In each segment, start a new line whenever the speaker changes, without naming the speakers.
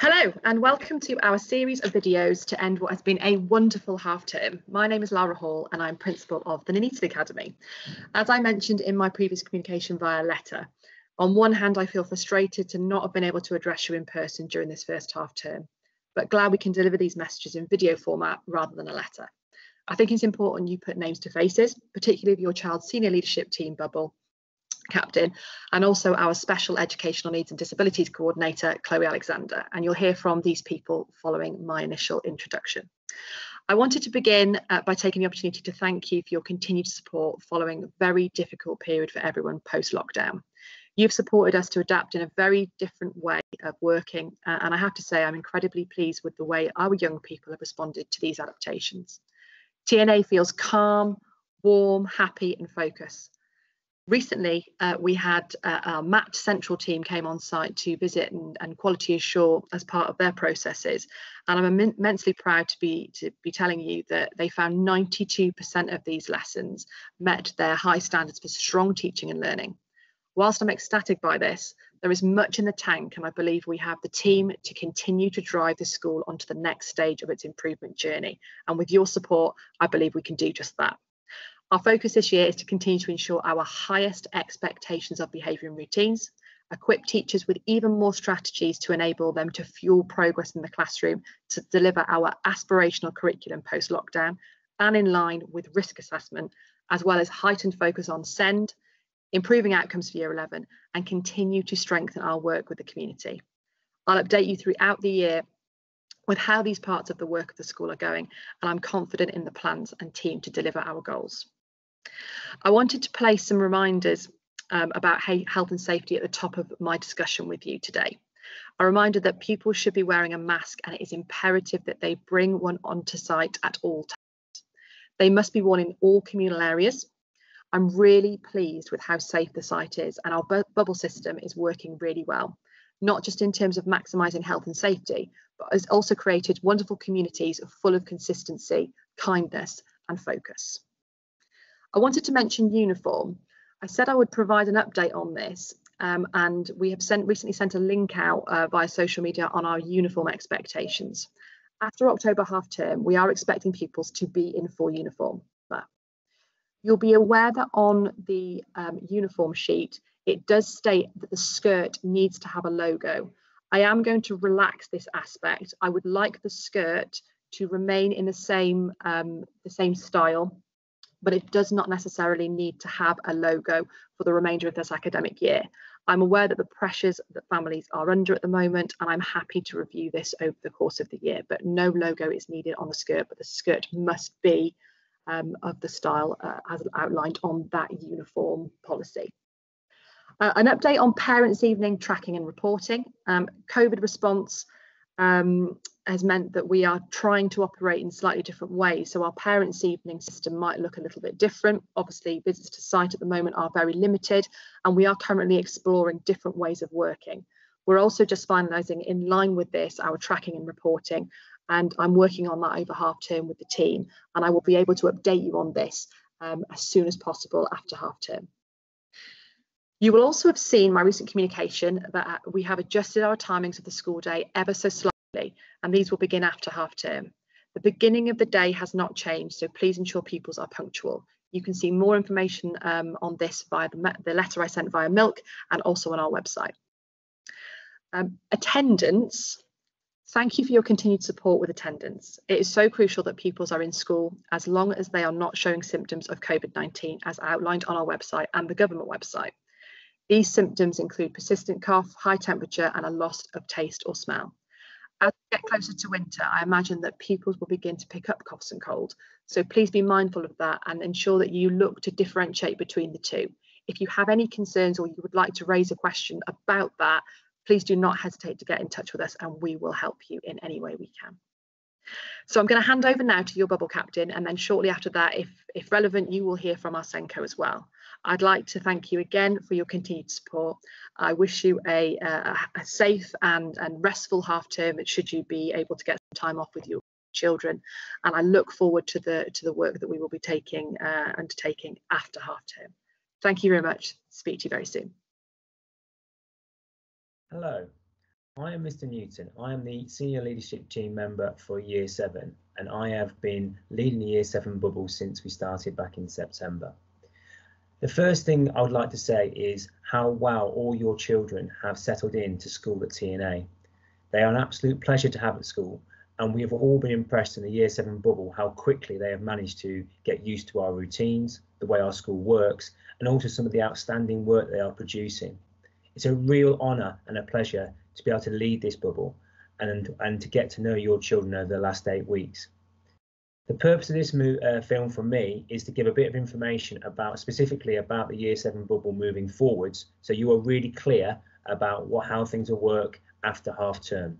Hello and welcome to our series of videos to end what has been a wonderful half term. My name is Laura Hall and I'm principal of the Nuneaton Academy. As I mentioned in my previous communication via letter, on one hand I feel frustrated to not have been able to address you in person during this first half term, but glad we can deliver these messages in video format rather than a letter. I think it's important you put names to faces, particularly of your child's senior leadership team bubble captain, and also our special educational needs and disabilities coordinator, Chloe Alexander, and you'll hear from these people following my initial introduction. I wanted to begin by taking the opportunity to thank you for your continued support following a very difficult period for everyone post-lockdown. You've supported us to adapt in a very different way of working, and I have to say I'm incredibly pleased with the way our young people have responded to these adaptations. TNA feels calm, warm, happy and focused. Recently, we had our MAT Central team came on site to visit and quality assure as part of their processes. And I'm immensely proud to be telling you that they found 92% of these lessons met their high standards for strong teaching and learning. Whilst I'm ecstatic by this, there is much in the tank, and I believe we have the team to continue to drive the school onto the next stage of its improvement journey. And with your support, I believe we can do just that. Our focus this year is to continue to ensure our highest expectations of behaviour and routines, equip teachers with even more strategies to enable them to fuel progress in the classroom to deliver our aspirational curriculum post-lockdown and in line with risk assessment, as well as heightened focus on SEND, improving outcomes for Year 11 and continue to strengthen our work with the community. I'll update you throughout the year with how these parts of the work of the school are going, and I'm confident in the plans and team to deliver our goals. I wanted to place some reminders about health and safety at the top of my discussion with you today. A reminder that pupils should be wearing a mask, and it is imperative that they bring one onto site at all times. They must be worn in all communal areas. I'm really pleased with how safe the site is, and our bubble system is working really well, not just in terms of maximising health and safety, but has also created wonderful communities full of consistency, kindness and focus. I wanted to mention uniform. I said I would provide an update on this, and we have recently sent a link out via social media on our uniform expectations. After October half term, we are expecting pupils to be in full uniform. But you'll be aware that on the uniform sheet, it does state that the skirt needs to have a logo. I am going to relax this aspect. I would like the skirt to remain in the same style, but it does not necessarily need to have a logo for the remainder of this academic year. I'm aware that the pressures that families are under at the moment, and I'm happy to review this over the course of the year, but no logo is needed on the skirt, but the skirt must be of the style as outlined on that uniform policy. An update on Parents' Evening tracking and reporting. COVID response has meant that we are trying to operate in slightly different ways. So our Parents' Evening system might look a little bit different. Obviously, visits to site at the moment are very limited, and we are currently exploring different ways of working. We're also just finalising, in line with this, our tracking and reporting, and I'm working on that over half term with the team, and I will be able to update you on this as soon as possible after half term. You will also have seen my recent communication that we have adjusted our timings of the school day ever so slightly, and these will begin after half term. The beginning of the day has not changed, so please ensure pupils are punctual. You can see more information on this via the letter I sent via Milk and also on our website. Attendance. Thank you for your continued support with attendance. It is so crucial that pupils are in school as long as they are not showing symptoms of COVID-19 as outlined on our website and the government website. These symptoms include persistent cough, high temperature and a loss of taste or smell. As we get closer to winter, I imagine that pupils will begin to pick up coughs and colds. So please be mindful of that and ensure that you look to differentiate between the two. If you have any concerns or you would like to raise a question about that, please do not hesitate to get in touch with us and we will help you in any way we can. So I'm going to hand over now to your bubble captain, and then shortly after that, if relevant, you will hear from our SENCO as well. I'd like to thank you again for your continued support. I wish you a safe and restful half term, should you be able to get some time off with your children, and I look forward to the work that we will be undertaking after half term. Thank you very much. Speak to you very soon.
Hello, I am Mr. Newton. I am the Senior Leadership Team member for Year 7, and I have been leading the Year 7 bubble since we started back in September. The first thing I would like to say is how well all your children have settled into school at TNA. They are an absolute pleasure to have at school, and we have all been impressed in the Year 7 bubble how quickly they have managed to get used to our routines, the way our school works, and also some of the outstanding work they are producing. It's a real honour and a pleasure to be able to lead this bubble and to get to know your children over the last 8 weeks. The purpose of this film from me is to give a bit of information specifically about the Year 7 bubble moving forwards, so you are really clear about how things will work after half term.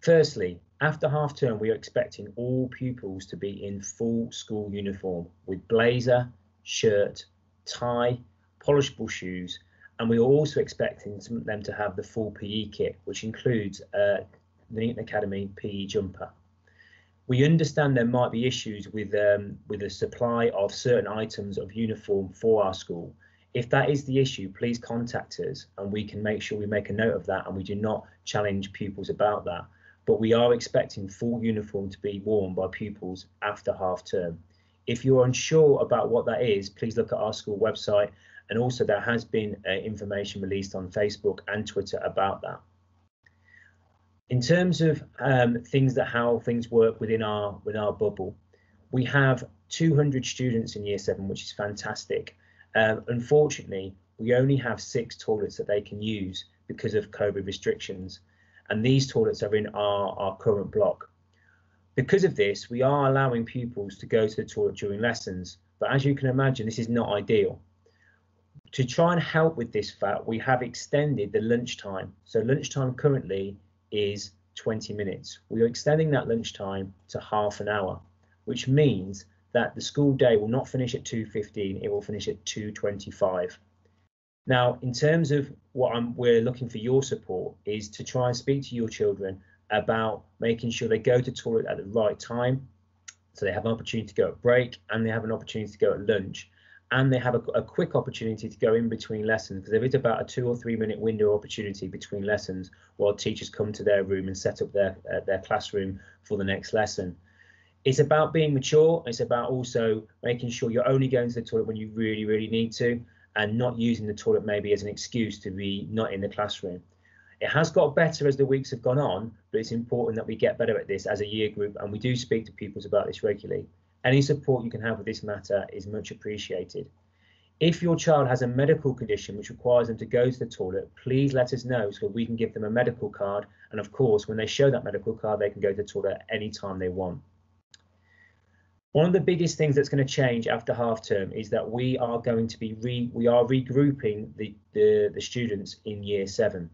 Firstly, after half term, we are expecting all pupils to be in full school uniform with blazer, shirt, tie, polishable shoes, and we are also expecting them to have the full PE kit, which includes the Newton Academy PE jumper. We understand there might be issues with the supply of certain items of uniform for our school. If that is the issue, please contact us and we can make sure we make a note of that and we do not challenge pupils about that. But we are expecting full uniform to be worn by pupils after half term. If you're unsure about what that is, please look at our school website, and also there has been information released on Facebook and Twitter about that. In terms of how things work within our bubble, we have 200 students in Year 7, which is fantastic. Unfortunately, we only have 6 toilets that they can use because of COVID restrictions, and these toilets are in our current block. Because of this, we are allowing pupils to go to the toilet during lessons, but as you can imagine, this is not ideal. To try and help with this fact, we have extended the lunchtime. So lunchtime currently is 20 minutes. We are extending that lunchtime to half an hour, which means that the school day will not finish at 2:15, it will finish at 2:25. Now, in terms of we're looking for your support is to try and speak to your children about making sure they go to toilet at the right time, so they have an opportunity to go at break and they have an opportunity to go at lunch, and they have a quick opportunity to go in between lessons, because there is about a 2 or 3 minute window opportunity between lessons while teachers come to their room and set up their classroom for the next lesson. It's about being mature. It's about also making sure you're only going to the toilet when you really, really need to, and not using the toilet maybe as an excuse to be not in the classroom. It has got better as the weeks have gone on, but it's important that we get better at this as a year group, and we do speak to pupils about this regularly. Any support you can have with this matter is much appreciated. If your child has a medical condition which requires them to go to the toilet, please let us know so we can give them a medical card, and of course when they show that medical card they can go to the toilet any time they want. One of the biggest things that's going to change after half term is that we are going to be regrouping the students in Year 7.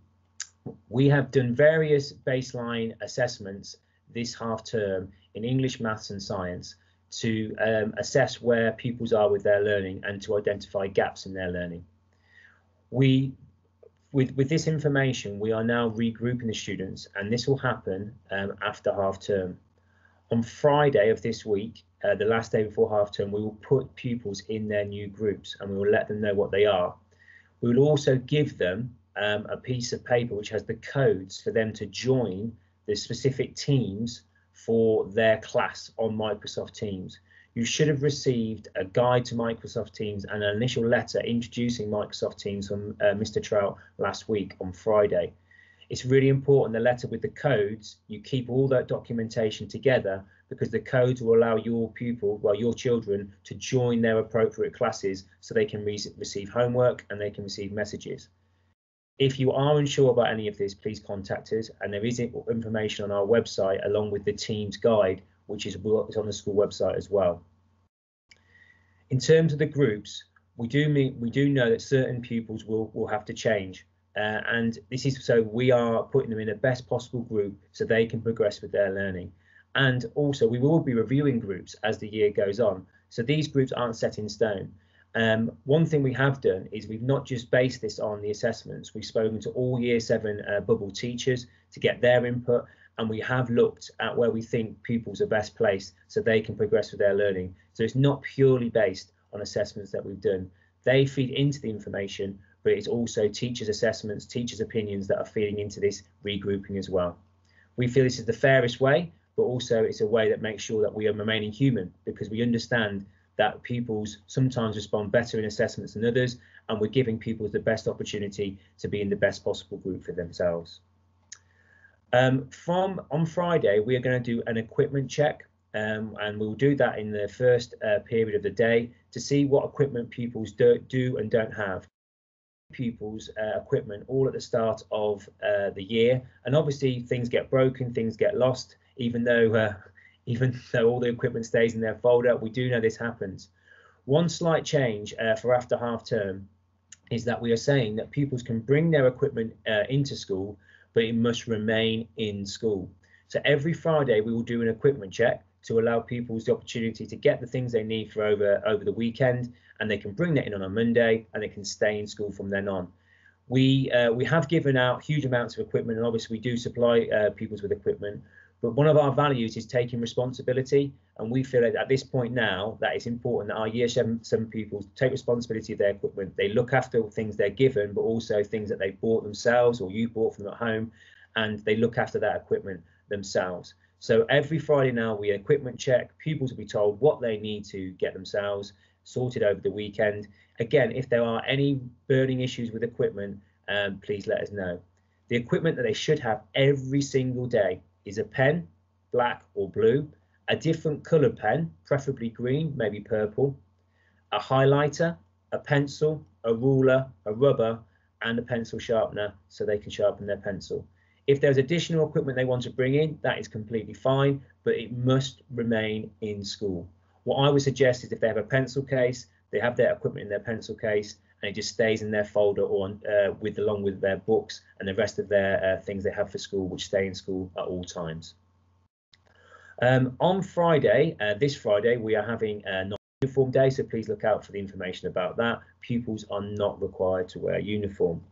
We have done various baseline assessments this half term in English, maths and science to assess where pupils are with their learning and to identify gaps in their learning. With this information, we are now regrouping the students, and this will happen after half term. On Friday of this week, the last day before half term, we will put pupils in their new groups and we will let them know what they are. We will also give them a piece of paper which has the codes for them to join the specific teams for their class on Microsoft Teams. You should have received a guide to Microsoft Teams and an initial letter introducing Microsoft Teams from Mr. Trout last week on Friday. It's really important, the letter with the codes, you keep all that documentation together, because the codes will allow your children to join their appropriate classes so they can receive homework and they can receive messages. If you are unsure about any of this, please contact us, and there is information on our website along with the Teams guide, which is on the school website as well. In terms of the groups, we do know that certain pupils will have to change. And this is so we are putting them in the best possible group so they can progress with their learning. And also we will be reviewing groups as the year goes on, so these groups aren't set in stone. One thing we have done is we've not just based this on the assessments, we've spoken to all Year 7 bubble teachers to get their input, and we have looked at where we think pupils are best placed so they can progress with their learning. So it's not purely based on assessments that we've done. They feed into the information, but it's also teachers' assessments, teachers' opinions that are feeding into this regrouping as well. We feel this is the fairest way, but also it's a way that makes sure that we are remaining human, because we understand that pupils sometimes respond better in assessments than others, and we're giving pupils the best opportunity to be in the best possible group for themselves. From on Friday, we are going to do an equipment check, and we'll do that in the first period of the day to see what equipment pupils do and don't have. Pupils equipment all at the start of the year, and obviously things get broken, things get lost, even though all the equipment stays in their folder. We do know this happens. One slight change for after half term is that we are saying that pupils can bring their equipment into school, but it must remain in school. So every Friday we will do an equipment check to allow pupils the opportunity to get the things they need for over the weekend, and they can bring that in on a Monday, and they can stay in school from then on. We have given out huge amounts of equipment, and obviously we do supply pupils with equipment, but one of our values is taking responsibility, and we feel that at this point now that it's important that our year 7 pupils take responsibility of their equipment. They look after things they're given, but also things that they bought themselves or you bought from at home, and they look after that equipment themselves. So every Friday now we equipment check. Pupils will be told what they need to get themselves sorted over the weekend. Again, if there are any burning issues with equipment, please let us know. The equipment that they should have every single day is a pen, black or blue, a different coloured pen, preferably green, maybe purple, a highlighter, a pencil, a ruler, a rubber, and a pencil sharpener so they can sharpen their pencil. If there's additional equipment they want to bring in, that is completely fine, but it must remain in school. What I would suggest is if they have a pencil case, they have their equipment in their pencil case, and it just stays in their folder or along with their books and the rest of their things they have for school, which stay in school at all times. On Friday, this Friday, we are having a non-uniform day, so please look out for the information about that. Pupils are not required to wear a uniform.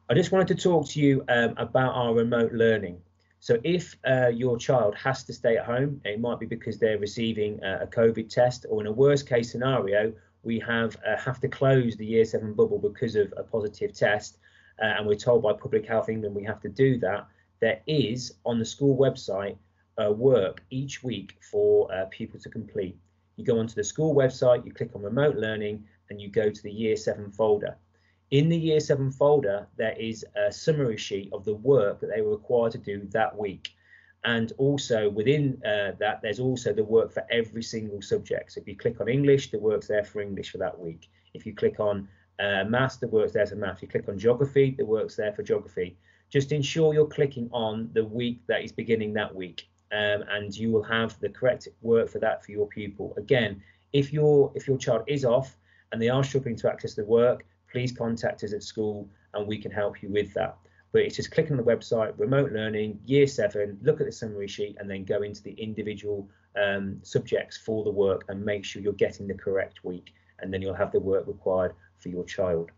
I just wanted to talk to you about our remote learning. So if your child has to stay at home, it might be because they're receiving a COVID test, or in a worst case scenario, we have to close the year 7 bubble because of a positive test, and we're told by Public Health England we have to do that. There is on the school website work each week for people to complete. You go onto the school website, you click on remote learning, and you go to the year 7 folder. In the year 7 folder, there is a summary sheet of the work that they were required to do that week. And also within that, there's also the work for every single subject. So if you click on English, the work's there for English for that week. If you click on maths, the work's there for maths. If you click on geography, the work's there for geography. Just ensure you're clicking on the week that is beginning that week, and you will have the correct work for that for your pupil. Again, if your child is off and they are struggling to access the work, please contact us at school and we can help you with that. But it's just clicking on the website, remote learning, year 7, look at the summary sheet, and then go into the individual subjects for the work and make sure you're getting the correct week, and then you'll have the work required for your child.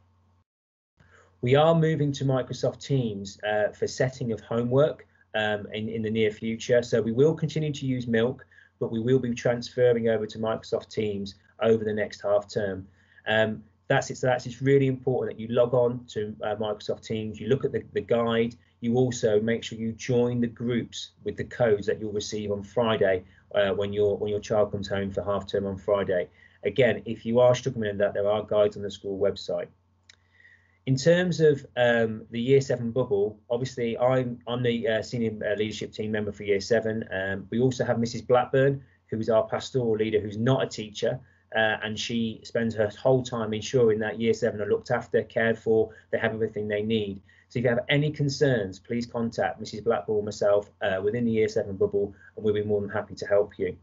We are moving to Microsoft Teams for setting of homework in the near future. So we will continue to use Milk, but we will be transferring over to Microsoft Teams over the next half term. That's it. So it's really important that you log on to Microsoft Teams, you look at the guide, you also make sure you join the groups with the codes that you'll receive on Friday when your child comes home for half term on Friday. Again, if you are struggling with that, there are guides on the school website. In terms of the year 7 bubble, obviously I'm the senior leadership team member for year 7. We also have Mrs. Blackburn, who is our pastoral leader, who's not a teacher. And she spends her whole time ensuring that year 7 are looked after, cared for, they have everything they need. So if you have any concerns, please contact Mrs. Blackburn or myself within the year 7 bubble, and we'll be more than happy to help you.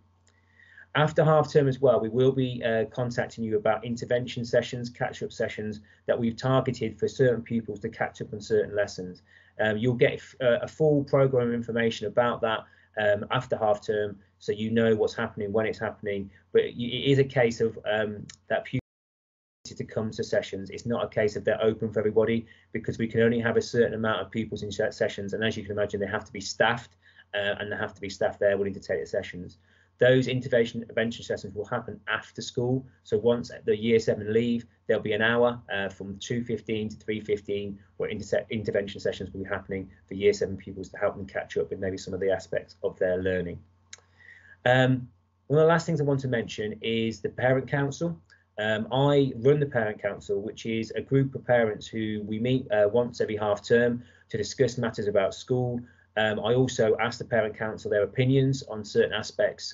After half term as well, we will be contacting you about intervention sessions, catch-up sessions that we've targeted for certain pupils to catch up on certain lessons. You'll get a full programme of information about that after half term, so you know what's happening when it's happening. But it is a case of that pupils to come to sessions. It's not a case of they're open for everybody, because we can only have a certain amount of pupils in sessions, and as you can imagine, they have to be staffed, and there have to be staff there willing to take the sessions. Those intervention sessions will happen after school. So once the year 7 leave, there'll be an hour from 2:15 to 3:15 where intervention sessions will be happening for year 7 pupils to help them catch up with maybe some of the aspects of their learning. One of the last things I want to mention is the Parent Council. I run the Parent Council, which is a group of parents who we meet once every half term to discuss matters about school. I also ask the Parent Council their opinions on certain aspects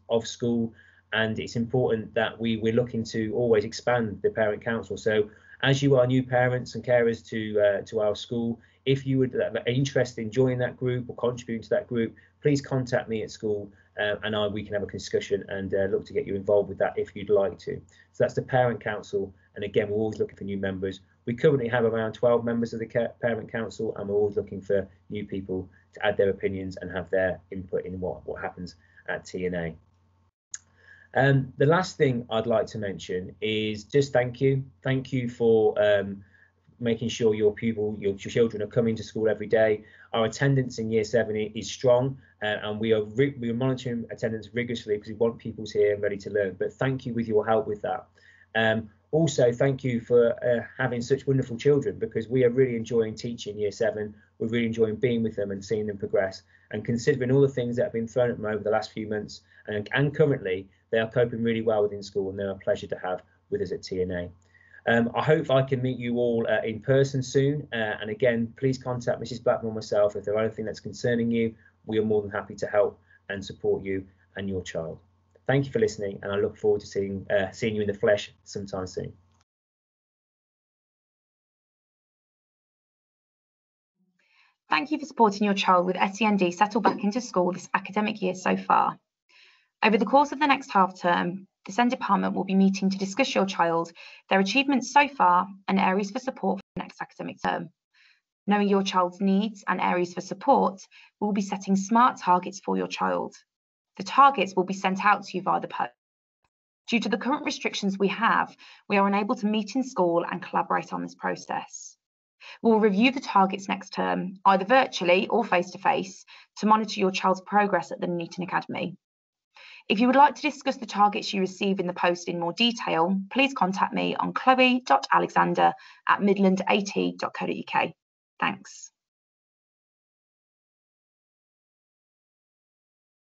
of school, and it's important that we're looking to always expand the Parent Council. So as you are new parents and carers to our school, if you would are interested in joining that group or contributing to that group, please contact me at school and we can have a discussion and look to get you involved with that if you'd like to. So that's the Parent Council, and again, we're always looking for new members. We currently have around 12 members of the Parent Council, and we're always looking for new people to add their opinions and have their input in what happens at TNA. The last thing I'd like to mention is just thank you. Thank you for making sure your children are coming to school every day. Our attendance in year 7 is strong, and we are monitoring attendance rigorously because we want pupils here and ready to learn. But thank you with your help with that. Also, thank you for having such wonderful children, because we are really enjoying teaching year 7. We're really enjoying being with them and seeing them progress. And considering all the things that have been thrown at them over the last few months and currently, they are coping really well within school, and they're a pleasure to have with us at TNA. I hope I can meet you all in person soon. And again, please contact Mrs. Blackmore or myself if there's anything that's concerning you. We are more than happy to help and support you and your child. Thank you for listening, and I look forward to seeing you in the flesh sometime soon.
Thank you for supporting your child with SEND settle back into school this academic year so far. Over the course of the next half term, the SEND department will be meeting to discuss your child, their achievements so far, and areas for support for the next academic term. Knowing your child's needs and areas for support, we'll be setting SMART targets for your child. The targets will be sent out to you via the post. Due to the current restrictions we have, we are unable to meet in school and collaborate on this process. We'll review the targets next term, either virtually or face-to-face, to monitor your child's progress at the Nuneaton Academy. If you would like to discuss the targets you receive in the post in more detail, please contact me on chloe.alexander@midlandat.co.uk. Thanks.